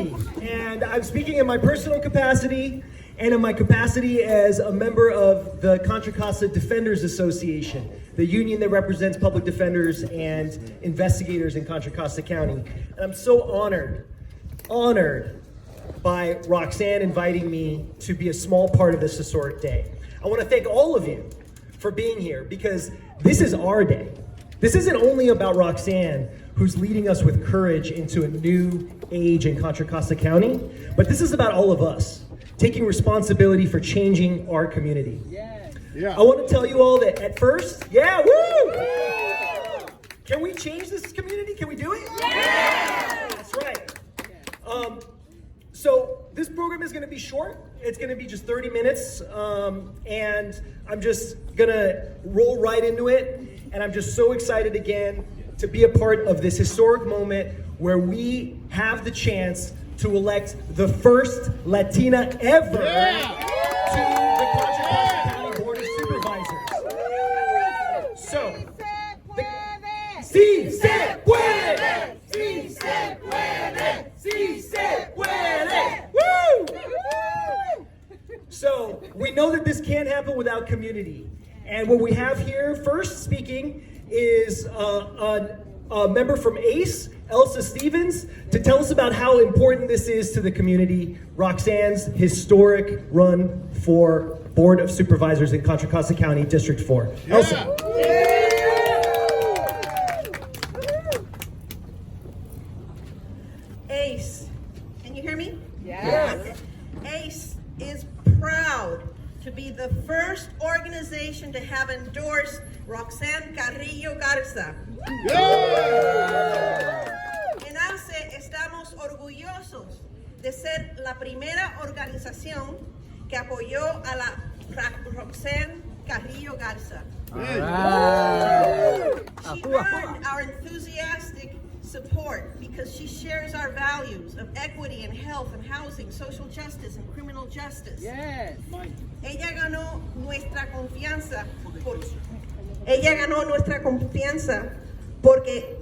Rally, and I'm speaking in my personal capacity and in my capacity as a member of the Contra Costa Defenders Association, the union that represents public defenders and investigators in Contra Costa County. And I'm so honored by Roxanne inviting me to be a small part of this historic day. I want to thank all of you for being here, because this is our day. This isn't only about Roxanne, who's leading us with courage into a new age in Contra Costa County, but this is about all of us taking responsibility for changing our community. Yeah. I want to tell you all that at first, can we change this community? Can we do it? Yeah! That's right. So this program is going to be short. It's going to be just 30 minutes, and I'm just going to roll right into it. And I'm just so excited again to be a part of this historic moment where we have the chance to elect the first Latina ever to the Contra Costa County Board of Supervisors. So, sí se puede, sí se puede, sí se puede. Woo! So, we know that this can't happen without community. And what we have here, first speaking, is a member from ACE, Elsa Stevens, to tell us about how important this is to the community, Roxanne's historic run for Board of Supervisors in Contra Costa County, District 4. Yeah. Elsa. ACE, can you hear me? Yes. ACE is proud to be the first organization to have endorsed Roxanne Carrillo Garza. En ACE estamos orgullosos de ser la primera organización que apoyó a la Roxanne Carrillo Garza. She earned our enthusiastic support because she shares our values of equity and health and housing, social justice and criminal justice. Yes. Ella ganó nuestra confianza porque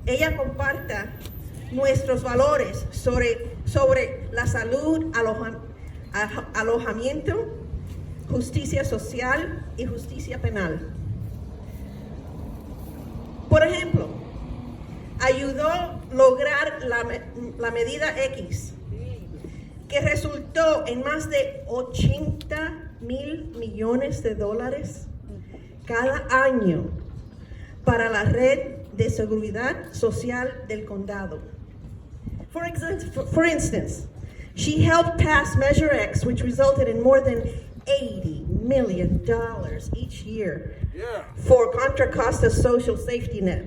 ella comparta nuestros valores sobre la salud, alojamiento, justicia social y justicia penal. Por ejemplo, ayudó a lograr la medida X, que resultó en más de 80,000 millones de dólares cada año para la red de seguridad social del condado. For instance, she helped pass Measure X, which resulted in more than $80 million each year for Contra Costa social safety net.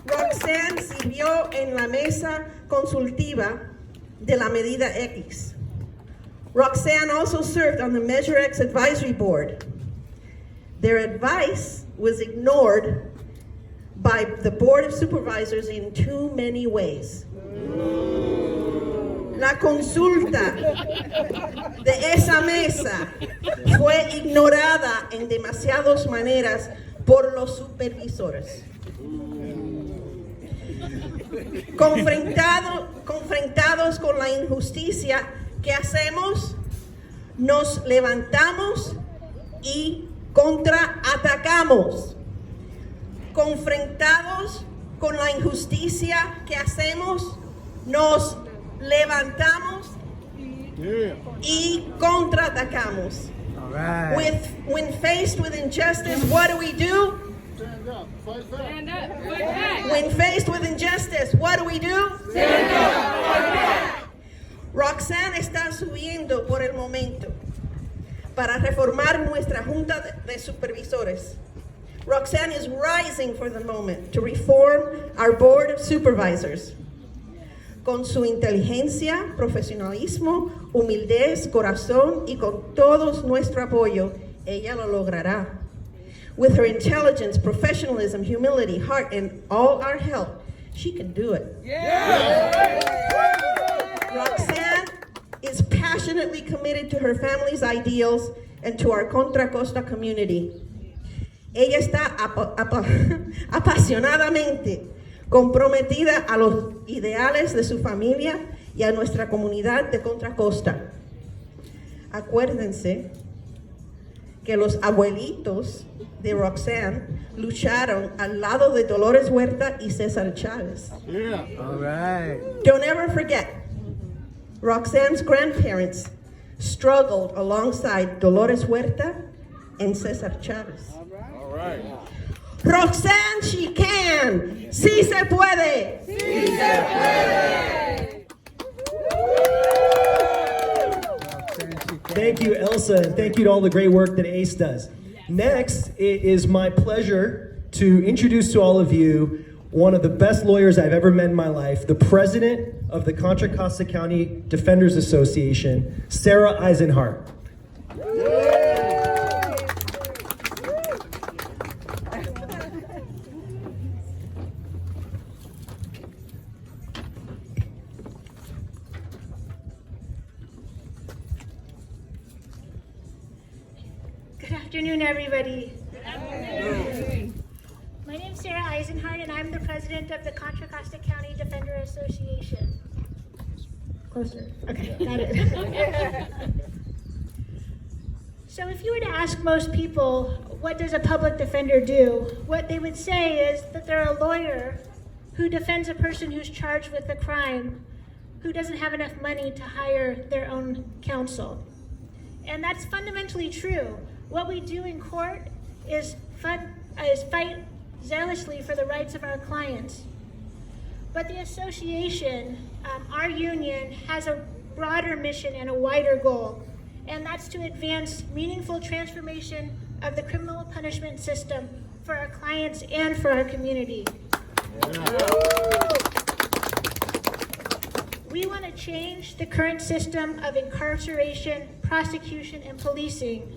Roxanne sirvió en la mesa consultiva de la medida X. Roxanne also served on the Measure X advisory board. Their advice was ignored by the Board of Supervisors in too many ways. La consulta de esa mesa fue ignorada en demasiadas maneras por los supervisores. Confrontados con la injusticia que hacemos, nos levantamos y contraatacamos. Confrontados con la injusticia que hacemos, nos levantamos y contraatacamos. Right. When faced with injustice, what do? Stand up. Fight back. Stand up. Fight back. When faced with injustice, what do? Stand up. Fight back. Roxanne está subiendo por el momento para reformar nuestra Junta de Supervisores. Roxanne is rising for the moment to reform our Board of Supervisors. Con su inteligencia, profesionalismo, humildez, corazón y con todo nuestro apoyo, ella lo logrará. With her intelligence, professionalism, humility, heart, and all our help, she can do it. Roxanne is passionately committed to her family's ideals and to our Contra Costa community. Ella está apasionadamente comprometida a los ideales de su familia y a nuestra comunidad de Contra Costa. Acuérdense que los abuelitos de Roxanne lucharon al lado de Dolores Huerta y César Chávez. Yeah. All right. Don't ever forget, Roxanne's grandparents struggled alongside Dolores Huerta and César Chávez. All right. Roxanne, she can. Sí se puede. Thank you, Elsa, and thank you to all the great work that ACE does. Next, it is my pleasure to introduce to all of you one of the best lawyers I've ever met in my life, the president of the Contra Costa County Defenders Association, Sarah Eisenhart. Good afternoon, everybody. My name is Sarah Eisenhart, and I'm the president of the Contra Costa County Defender Association. Closer. Okay, got it. So if you were to ask most people, what does a public defender do? What they would say is that they're a lawyer who defends a person who's charged with a crime, who doesn't have enough money to hire their own counsel. And that's fundamentally true. What we do in court is fight zealously for the rights of our clients. But the association, our union, has a broader mission and a wider goal, and that's to advance meaningful transformation of the criminal punishment system for our clients and for our community. We want to change the current system of incarceration, prosecution, and policing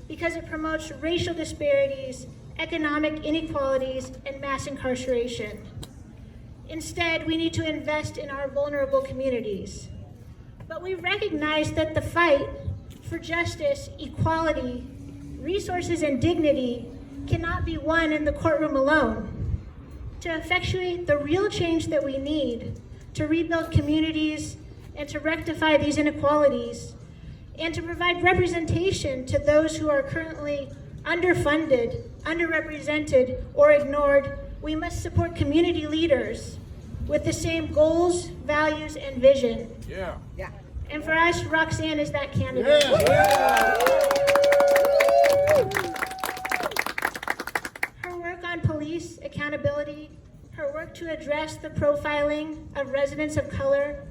because it promotes racial disparities, economic inequalities, and mass incarceration. Instead, we need to invest in our vulnerable communities. But we recognize that the fight for justice, equality, resources, and dignity cannot be won in the courtroom alone. To effectuate the real change that we need to rebuild communities and to rectify these inequalities, and to provide representation to those who are currently underfunded, underrepresented, or ignored, we must support community leaders with the same goals, values, and vision. Yeah. And for us, Roxanne is that candidate. Her work on police accountability, her work to address the profiling of residents of color,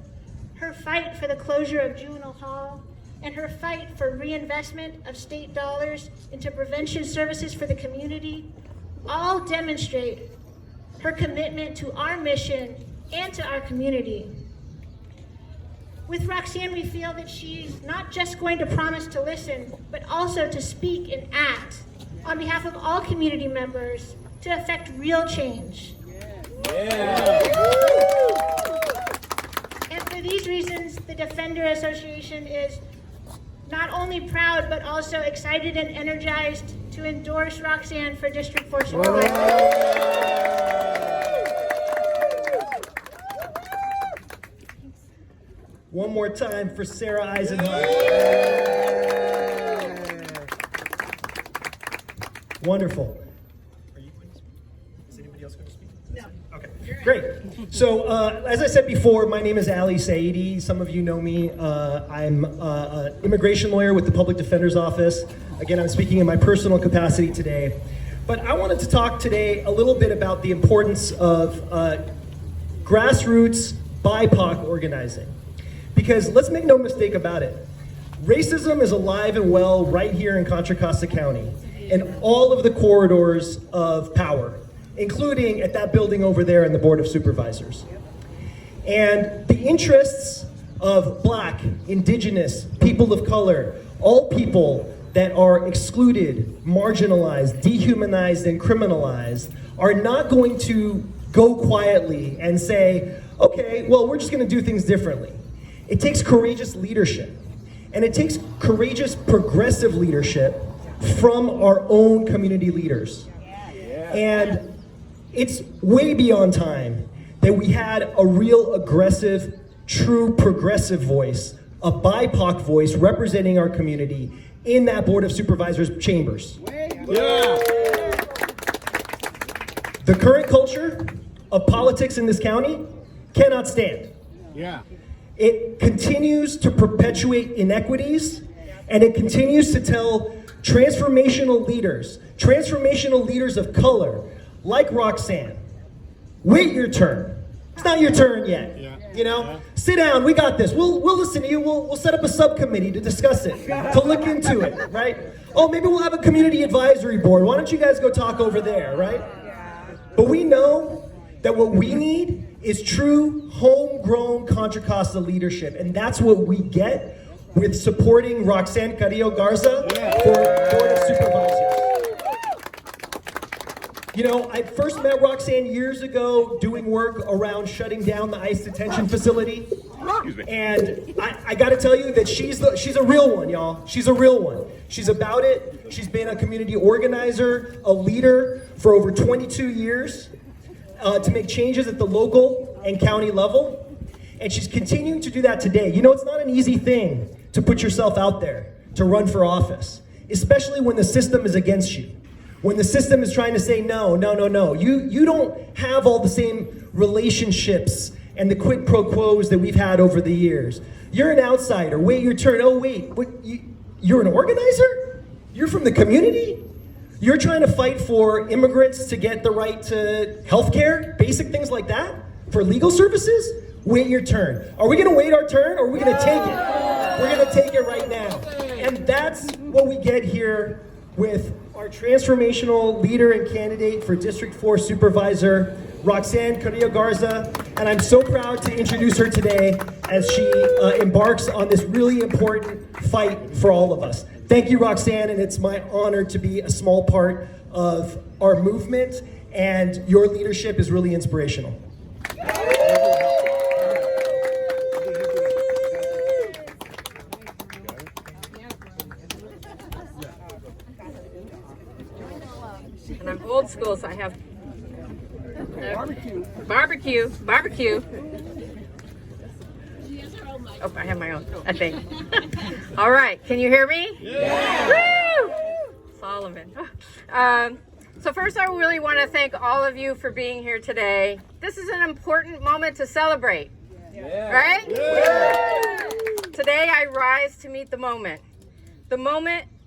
her fight for the closure of juvenile hall, and her fight for reinvestment of state dollars into prevention services for the community all demonstrate her commitment to our mission and to our community. With Roxanne, we feel that she's not just going to promise to listen, but also to speak and act on behalf of all community members to effect real change. And for these reasons, the Defender Association is not only proud, but also excited and energized to endorse Roxanne for District 4 Supervisor. One more time for Sarah Eisenhart. Wonderful. Are you going to speak? Is anybody else going to speak? No. Okay, great. So, as I said before, my name is Ali Saidi. Some of you know me. I'm an immigration lawyer with the Public Defender's Office. Again, I'm speaking in my personal capacity today. But I wanted to talk today a little bit about the importance of grassroots BIPOC organizing. Because let's make no mistake about it, racism is alive and well right here in Contra Costa County in all of the corridors of power, including at that building over there in the Board of Supervisors. And the interests of Black, Indigenous, people of color, all people that are excluded, marginalized, dehumanized, and criminalized are not going to go quietly and say, okay, well, we're just going to do things differently. It takes courageous leadership, and it takes courageous progressive leadership from our own community leaders. And it's way beyond time that we had a real aggressive, true progressive voice, a BIPOC voice representing our community in that Board of Supervisors chambers. Yeah. The current culture of politics in this county cannot stand. Yeah. It continues to perpetuate inequities, and it continues to tell transformational leaders of color, like Roxanne, wait your turn. It's not your turn yet. Yeah. You know, sit down. We got this. We'll listen to you. We'll set up a subcommittee to discuss it, to look into it, right? Oh, maybe we'll have a community advisory board. Why don't you guys go talk over there, right? But we know that what we need is true homegrown Contra Costa leadership, and that's what we get with supporting Roxanne Carrillo Garza for Board of Supervisors. You know, I first met Roxanne years ago doing work around shutting down the ICE detention facility. And I gotta tell you that she's a real one, y'all. She's a real one. She's about it. She's been a community organizer, a leader for over 22 years to make changes at the local and county level. And she's continuing to do that today. You know, it's not an easy thing to put yourself out there, to run for office, especially when the system is against you. When the system is trying to say, no. You don't have all the same relationships and the quid pro quos that we've had over the years. You're an outsider. Wait your turn. Oh, wait. You're an organizer? You're from the community? You're trying to fight for immigrants to get the right to health care, basic things like that, for legal services? Wait your turn. Are we going to wait our turn, or are we going to take it? We're going to take it right now. And that's what we get here with our transformational leader and candidate for District 4 Supervisor, Roxanne Carrillo Garza. And I'm so proud to introduce her today as she embarks on this really important fight for all of us. Thank you, Roxanne, and it's my honor to be a small part of our movement, and your leadership is really inspirational. And I'm old school, so I have barbecue. Oh, I have my own, I think. All right, can you hear me? Yeah. Woo! Solomon. So first, I really want to thank all of you for being here today. This is an important moment to celebrate, right? Yeah. Today, I rise to meet the moment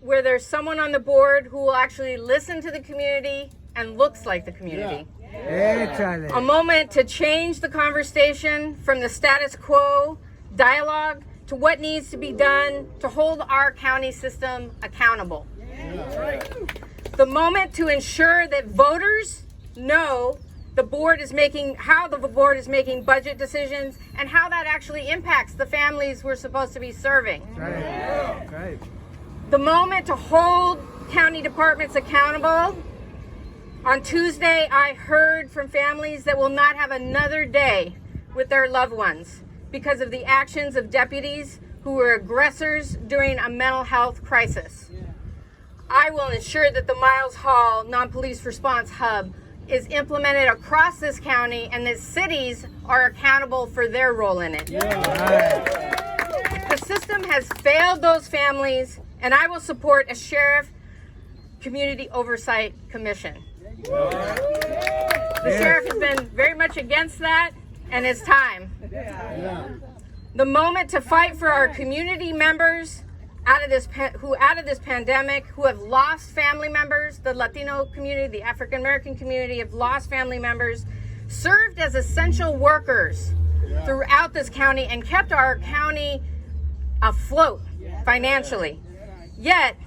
where there's someone on the board who will actually listen to the community and looks like the community. A moment to change the conversation from the status quo dialogue to what needs to be done to hold our county system accountable. The moment to ensure that voters know the board is making, how the board is making budget decisions and how that actually impacts the families we're supposed to be serving. The moment to hold county departments accountable. On Tuesday, I heard from families that will not have another day with their loved ones because of the actions of deputies who were aggressors during a mental health crisis. I will ensure that the Miles Hall Non-Police Response Hub is implemented across this county and that cities are accountable for their role in it. The system has failed those families, and I will support a Sheriff Community Oversight Commission. The sheriff has been very much against that, and it's time. The moment to fight for our community members out of this pandemic, who have lost family members. The Latino community, the African American community have lost family members, served as essential workers throughout this county and kept our county afloat financially. Yet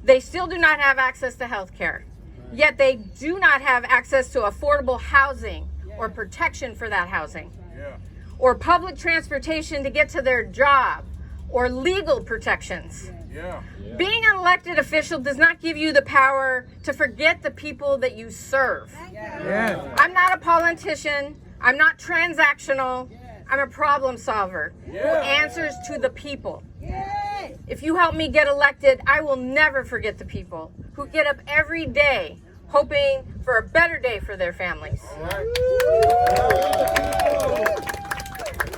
they still do not have access to health care. Yet they do not have access to affordable housing or protection for that housing, or public transportation to get to their job, or legal protections. Being an elected official does not give you the power to forget the people that you serve. I'm not a politician. I'm not transactional. I'm a problem solver who answers to the people. If you help me get elected, I will never forget the people who get up every day hoping for a better day for their families.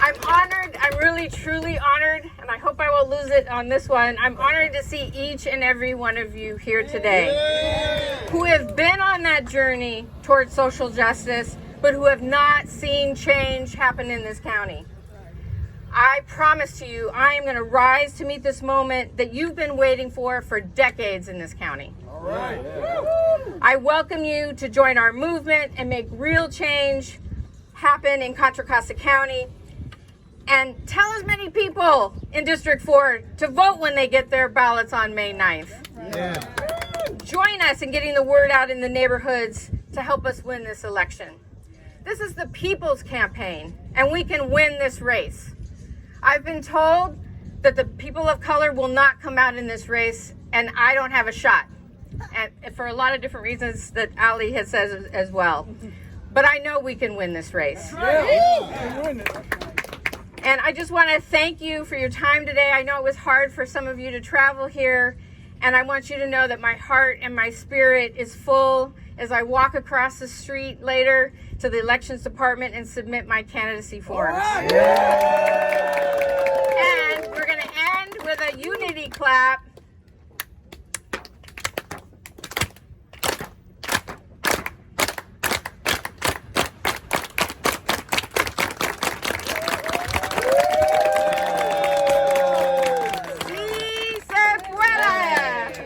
I'm honored, I'm really truly honored, and I hope I will lose it on this one. I'm honored to see each and every one of you here today who have been on that journey towards social justice, but who have not seen change happen in this county. I promise to you, I am going to rise to meet this moment that you've been waiting for decades in this county. All right. I welcome you to join our movement and make real change happen in Contra Costa County. And tell as many people in District 4 to vote when they get their ballots on May 9th. Yeah. Join us in getting the word out in the neighborhoods to help us win this election. This is the people's campaign, and we can win this race. I've been told that the people of color will not come out in this race, and I don't have a shot. And for a lot of different reasons that Ali has said as well. But I know we can win this race. And I just want to thank you for your time today. I know it was hard for some of you to travel here, and I want you to know that my heart and my spirit is full as I walk across the street later to the elections department and submit my candidacy forms.